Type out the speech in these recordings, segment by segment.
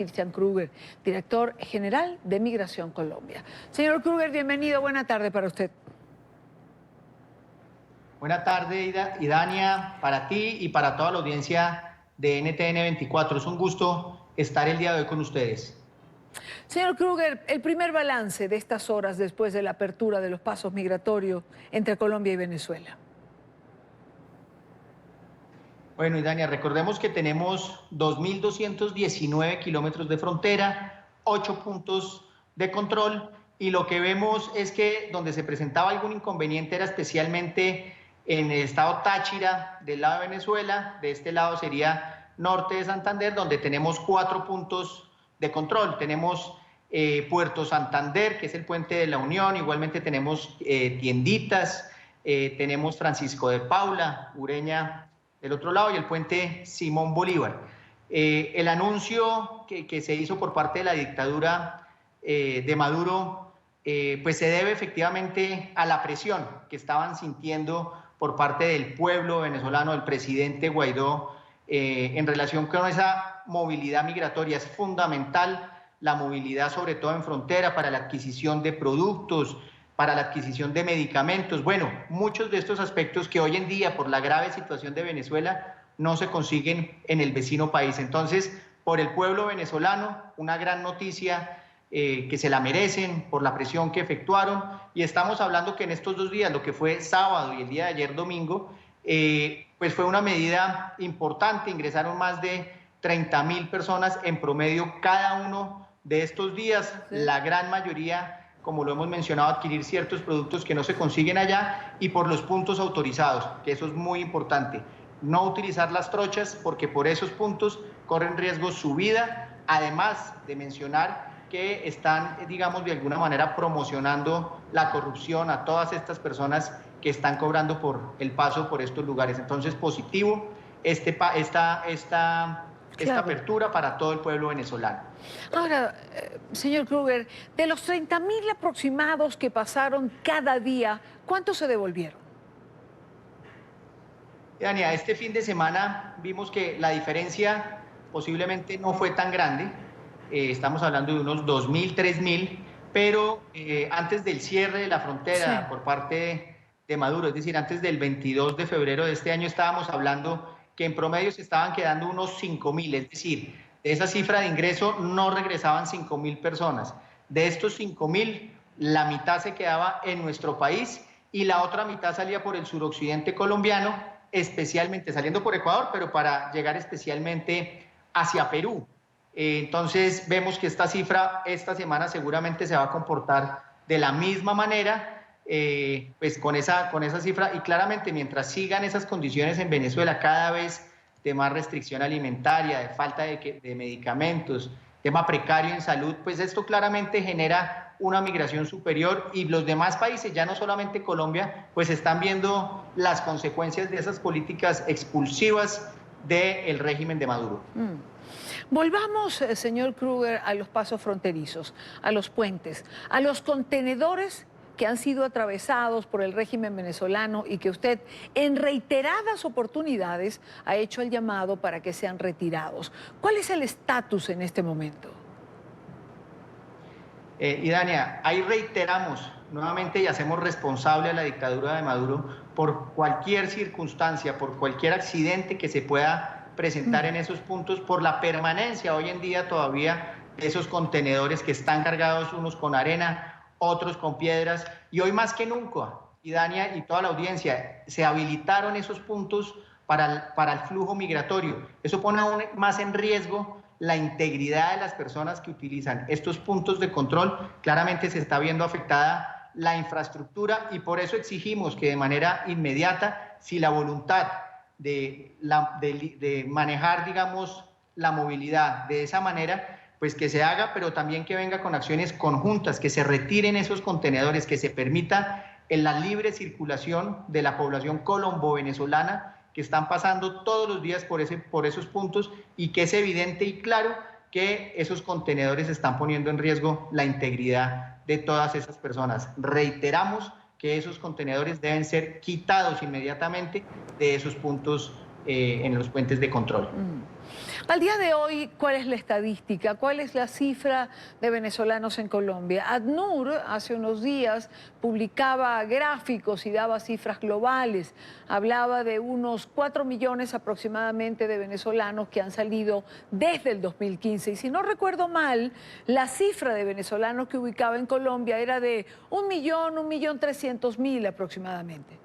Christian Kruger, director general de Migración Colombia. Señor Kruger, bienvenido. Buena tarde para usted. Buena tarde, Idania, para ti y para toda la audiencia de NTN 24. Es un gusto estar el día de hoy con ustedes. Señor Kruger, el primer balance de estas horas después de la apertura de los pasos migratorios entre Colombia y Venezuela. Bueno, Idania, recordemos que tenemos 2.219 kilómetros de frontera, 8 puntos de control, y lo que vemos es que donde se presentaba algún inconveniente era especialmente en el estado Táchira, del lado de Venezuela. De este lado sería norte de Santander, donde tenemos 4 puntos de control. Tenemos Puerto Santander, que es el puente de la Unión, igualmente tenemos Tienditas, tenemos Francisco de Paula, Ureña del otro lado, y el puente Simón Bolívar. El anuncio que se hizo por parte de la dictadura de Maduro, pues se debe efectivamente a la presión que estaban sintiendo por parte del pueblo venezolano, del presidente Guaidó, en relación con esa movilidad migratoria. Es fundamental la movilidad, sobre todo en frontera, para la adquisición de productos, para la adquisición de medicamentos. Bueno, muchos de estos aspectos que hoy en día, por la grave situación de Venezuela, no se consiguen en el vecino país. Entonces, por el pueblo venezolano, una gran noticia que se la merecen por la presión que efectuaron. Y estamos hablando que en estos 2 días, lo que fue sábado y el día de ayer domingo, pues fue una medida importante. Ingresaron más de 30.000 personas en promedio cada uno de estos días. Sí. La gran mayoría, como lo hemos mencionado, adquirir ciertos productos que no se consiguen allá, y por los puntos autorizados, que eso es muy importante. No utilizar las trochas, porque por esos puntos corren riesgo su vida, además de mencionar que están, digamos, de alguna manera promocionando la corrupción a todas estas personas que están cobrando por el paso por estos lugares. Entonces, positivo esta apertura para todo el pueblo venezolano. Ahora, señor Kruger, de los 30.000 aproximados que pasaron cada día, ¿cuántos se devolvieron? Dania, este fin de semana vimos que la diferencia posiblemente no fue tan grande. Estamos hablando de unos 2.000, 3.000, pero antes del cierre de la frontera, sí, por parte de Maduro, es decir, antes del 22 de febrero de este año, estábamos hablando que en promedio se estaban quedando unos 5.000, es decir, de esa cifra de ingreso no regresaban 5.000 personas. De estos 5.000, la mitad se quedaba en nuestro país y la otra mitad salía por el suroccidente colombiano, especialmente saliendo por Ecuador, pero para llegar especialmente hacia Perú. Entonces vemos que esta cifra esta semana seguramente se va a comportar de la misma manera, pues con esa cifra, y claramente mientras sigan esas condiciones en Venezuela cada vez de más restricción alimentaria, de falta de medicamentos, tema precario en salud, pues esto claramente genera una migración superior, y los demás países, ya no solamente Colombia, pues están viendo las consecuencias de esas políticas expulsivas del régimen de Maduro. Volvamos, señor Kruger, a los pasos fronterizos, a los puentes, a los contenedores que han sido atravesados por el régimen venezolano y que usted en reiteradas oportunidades ha hecho el llamado para que sean retirados. ¿Cuál es el estatus en este momento? Idania, ahí reiteramos nuevamente y hacemos responsable a la dictadura de Maduro por cualquier circunstancia, por cualquier accidente que se pueda presentar en esos puntos, por la permanencia hoy en día todavía de esos contenedores que están cargados, unos con arena, otros con piedras, y hoy más que nunca, Idania y toda la audiencia, se habilitaron esos puntos para el flujo migratorio. Eso pone aún más en riesgo la integridad de las personas que utilizan estos puntos de control. Claramente se está viendo afectada la infraestructura, y por eso exigimos que de manera inmediata, si la voluntad de manejar, digamos, la movilidad de esa manera, pues que se haga, pero también que venga con acciones conjuntas, que se retiren esos contenedores, que se permita en la libre circulación de la población colombo-venezolana que están pasando todos los días por esos puntos, y que es evidente y claro que esos contenedores están poniendo en riesgo la integridad de todas esas personas. Reiteramos que esos contenedores deben ser quitados inmediatamente de esos puntos en los puentes de control. Al día de hoy, ¿cuál es la estadística? ¿Cuál es la cifra de venezolanos en Colombia? ACNUR hace unos días publicaba gráficos y daba cifras globales. Hablaba de unos 4 millones aproximadamente de venezolanos que han salido desde el 2015. Y si no recuerdo mal, la cifra de venezolanos que ubicaba en Colombia era de 1.300.000 aproximadamente.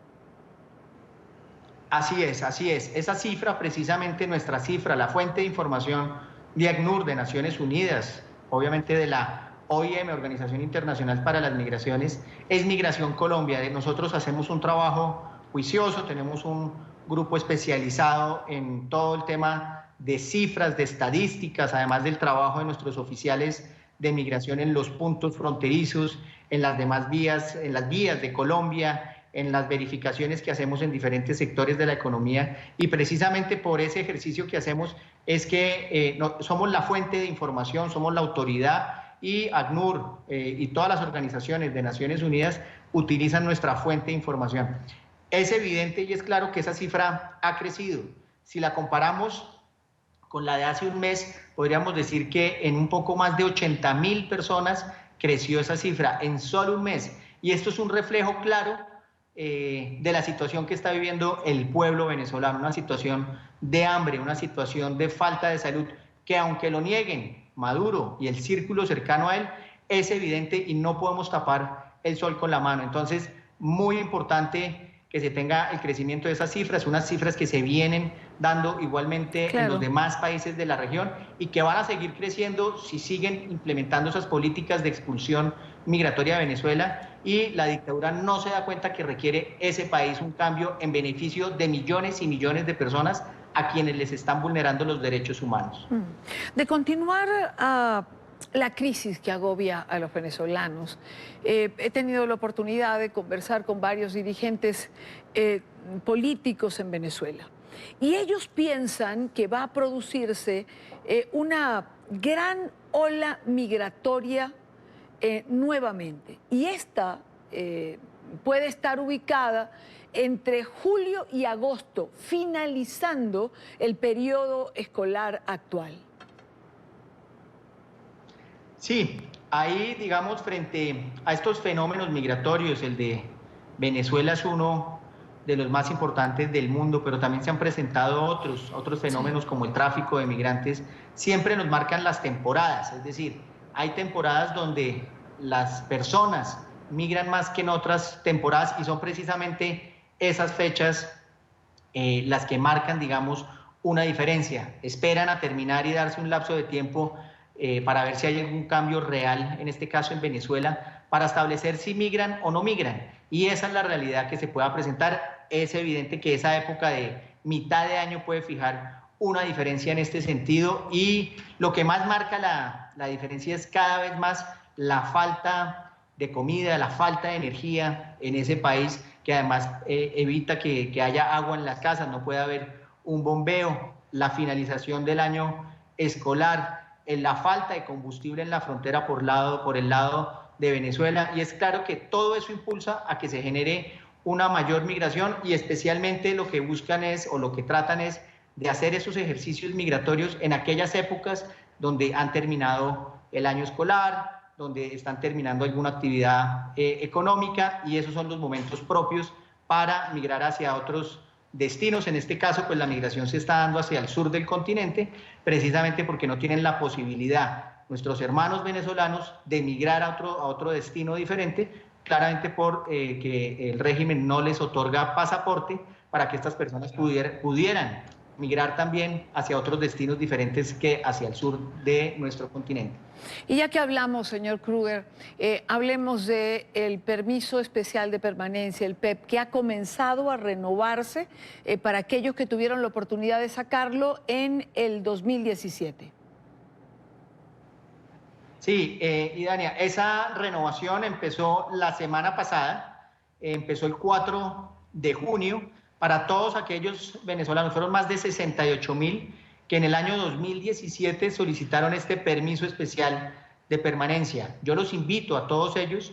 Así es, así es. Esa cifra, precisamente nuestra cifra, la fuente de información de ACNUR, de Naciones Unidas, obviamente de la OIM, Organización Internacional para las Migraciones, es Migración Colombia. Nosotros hacemos un trabajo juicioso, tenemos un grupo especializado en todo el tema de cifras, de estadísticas, además del trabajo de nuestros oficiales de migración en los puntos fronterizos, en las demás vías, en las vías de Colombia, en las verificaciones que hacemos en diferentes sectores de la economía, y precisamente por ese ejercicio que hacemos es que somos la fuente de información, somos la autoridad, y ACNUR y todas las organizaciones de Naciones Unidas utilizan nuestra fuente de información. Es evidente y es claro que esa cifra ha crecido. Si la comparamos con la de hace un mes, podríamos decir que en un poco más de 80.000 personas creció esa cifra en solo un mes, y esto es un reflejo claro de la situación que está viviendo el pueblo venezolano, una situación de hambre, una situación de falta de salud, que aunque lo nieguen Maduro y el círculo cercano a él, es evidente y no podemos tapar el sol con la mano. Entonces, muy importante que se tenga el crecimiento de esas cifras, unas cifras que se vienen dando igualmente en los demás países de la región y que van a seguir creciendo si siguen implementando esas políticas de expulsión migratoria de Venezuela, y la dictadura no se da cuenta que requiere ese país un cambio en beneficio de millones y millones de personas a quienes les están vulnerando los derechos humanos. De continuar la crisis que agobia a los venezolanos, he tenido la oportunidad de conversar con varios dirigentes políticos en Venezuela, y ellos piensan que va a producirse una gran ola migratoria nuevamente, y esta puede estar ubicada entre julio y agosto, finalizando el periodo escolar actual. Sí, ahí, digamos, frente a estos fenómenos migratorios, el de Venezuela es uno de los más importantes del mundo, pero también se han presentado otros fenómenos como el tráfico de migrantes. Siempre nos marcan las temporadas, es decir, hay temporadas donde las personas migran más que en otras temporadas, y son precisamente esas fechas las que marcan, digamos, una diferencia. Esperan a terminar y darse un lapso de tiempo para ver si hay algún cambio real, en este caso en Venezuela, para establecer si migran o no migran. Y esa es la realidad que se pueda presentar. Es evidente que esa época de mitad de año puede fijar una diferencia en este sentido, y lo que más marca la diferencia es cada vez más la falta de comida, la falta de energía en ese país, que además evita que haya agua en las casas, no puede haber un bombeo, la finalización del año escolar, la falta de combustible en la frontera por el lado de Venezuela, y es claro que todo eso impulsa a que se genere una mayor migración, y especialmente lo que buscan es, o lo que tratan es, de hacer esos ejercicios migratorios en aquellas épocas donde han terminado el año escolar, donde están terminando alguna actividad económica, y esos son los momentos propios para migrar hacia otros destinos. En este caso, pues la migración se está dando hacia el sur del continente, precisamente porque no tienen la posibilidad nuestros hermanos venezolanos de migrar a otro destino diferente, claramente porque el régimen no les otorga pasaporte para que estas personas pudieran migrar también hacia otros destinos diferentes que hacia el sur de nuestro continente. Y ya que hablamos, señor Kruger, hablemos del permiso especial de permanencia, el PEP, que ha comenzado a renovarse para aquellos que tuvieron la oportunidad de sacarlo en el 2017. Sí, y Dania, esa renovación empezó la semana pasada, empezó el 4 de junio, para todos aquellos venezolanos. Fueron más de 68.000 que en el año 2017 solicitaron este permiso especial de permanencia. Yo los invito a todos ellos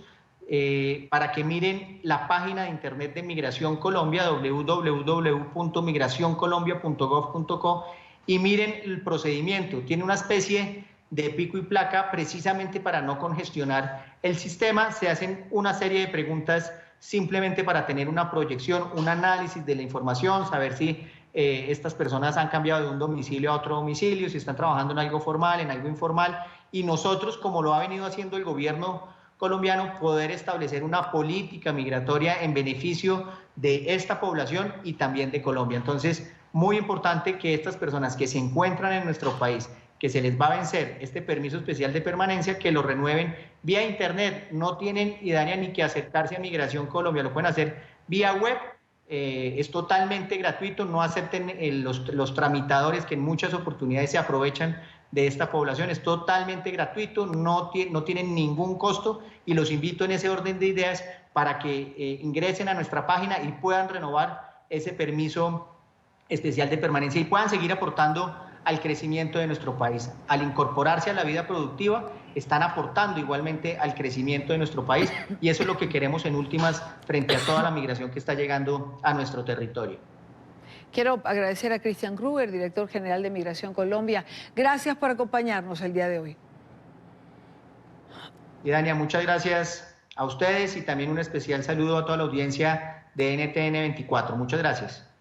para que miren la página de internet de Migración Colombia, www.migracioncolombia.gov.co, y miren el procedimiento. Tiene una especie de pico y placa precisamente para no congestionar el sistema. Se hacen una serie de preguntas simplemente para tener una proyección, un análisis de la información, saber si estas personas han cambiado de un domicilio a otro domicilio, si están trabajando en algo formal, en algo informal, y nosotros, como lo ha venido haciendo el gobierno colombiano, poder establecer una política migratoria en beneficio de esta población y también de Colombia. Entonces, muy importante que estas personas que se encuentran en nuestro país, que se les va a vencer este permiso especial de permanencia, que lo renueven vía internet. No tienen, Idania, ni que acercarse a Migración Colombia, lo pueden hacer vía web. Es totalmente gratuito, no acepten los tramitadores que en muchas oportunidades se aprovechan de esta población. Es totalmente gratuito, no tienen ningún costo, y los invito en ese orden de ideas para que ingresen a nuestra página y puedan renovar ese permiso especial de permanencia y puedan seguir aportando al crecimiento de nuestro país. Al incorporarse a la vida productiva, están aportando igualmente al crecimiento de nuestro país, y eso es lo que queremos en últimas frente a toda la migración que está llegando a nuestro territorio. Quiero agradecer a Christian Krueger, director general de Migración Colombia. Gracias por acompañarnos el día de hoy. Y Dania, muchas gracias a ustedes y también un especial saludo a toda la audiencia de NTN 24. Muchas gracias.